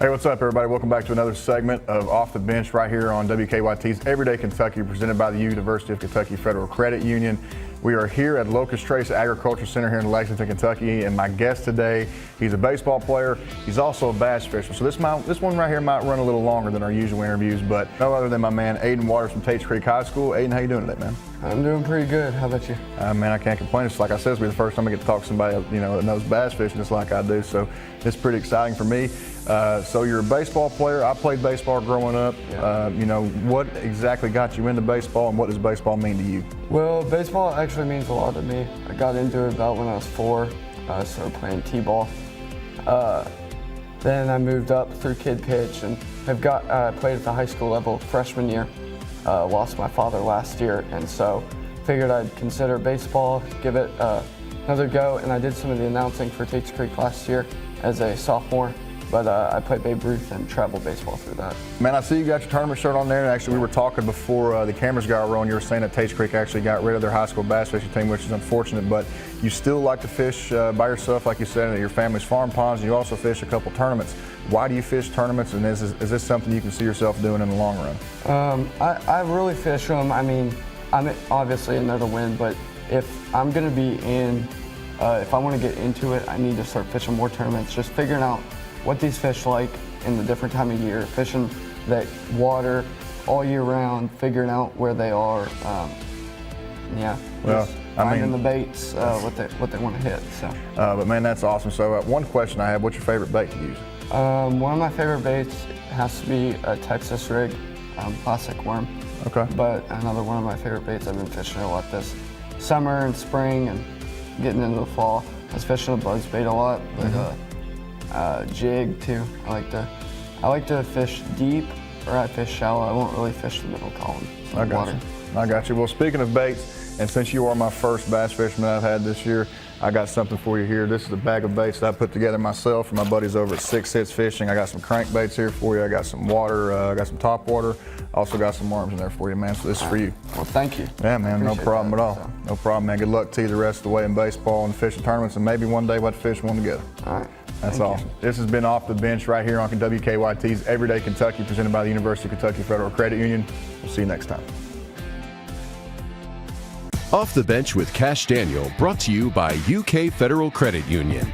Hey, what's up, everybody? Welcome back to another segment of Off the Bench right here on WKYT's Everyday Kentucky, presented by the University of Kentucky Federal Credit Union. We are here at Locust Trace Agriculture Center here in Lexington, Kentucky, and my guest today, he's a baseball player. He's also a bass fisher. So this one right here might run a little longer than our usual interviews, but no other than my man Aidan Waters from Tates Creek High School. Aidan, how you doing today, man? I'm doing pretty good. How about you? Man, I can't complain. It's like I said, it's be the first time I get to talk to somebody that knows bass fishing just like I do. So it's pretty exciting for me. So you're a baseball player. I played baseball growing up. Yeah. What exactly got you into baseball, and what does baseball mean to you? Well, baseball actually means a lot to me. I got into it about when I was 4. I started playing t-ball. Then I moved up through kid pitch and have played at the high school level freshman year. Lost my father last year, and so figured I'd consider baseball, give it another go, and I did some of the announcing for Tates Creek last year as a sophomore. But I played Babe Ruth and travel baseball through that. Man, I see you got your tournament shirt on there. And actually, we were talking before the cameras got rolling. You were saying that Tates Creek actually got rid of their high school bass fishing team, which is unfortunate. But you still like to fish by yourself, like you said, at your family's farm ponds. And you also fish a couple tournaments. Why do you fish tournaments? And is this something you can see yourself doing in the long run? I really fish them. I mean, I'm obviously in there to win, but if I'm going to be if I want to get into it, I need to start fishing more tournaments. Just figuring out what these fish like in the different time of year, fishing that water all year round, figuring out where they are. Finding the baits, what they want to hit. So. But man, that's awesome. So one question I have: what's your favorite bait to use? One of my favorite baits has to be a Texas rig, plastic worm. Okay. But another one of my favorite baits, I've been fishing a lot this summer and spring and getting into the fall. I was fishing a buzz bait a lot, but. Jig too. I like to fish deep, or I fish shallow. I won't really fish the middle column. I got you. Well, speaking of baits, and since you are my first bass fisherman I've had this year, I got something for you here. This is a bag of baits that I put together myself and my buddies over at Six Hits Fishing. I got some crankbaits here for you. I got some water. I got some top water. Also got some worms in there for you, man. So this is for you. Well, thank you. Yeah, man. No problem at all. No problem, man. Good luck to you the rest of the way in baseball and fishing tournaments, and maybe one day we'll fish one together. All right. That's awesome. This has been Off the Bench right here on WKYT's Everyday Kentucky, presented by the University of Kentucky Federal Credit Union. We'll see you next time. Off the Bench with Cash Daniel, brought to you by UK Federal Credit Union.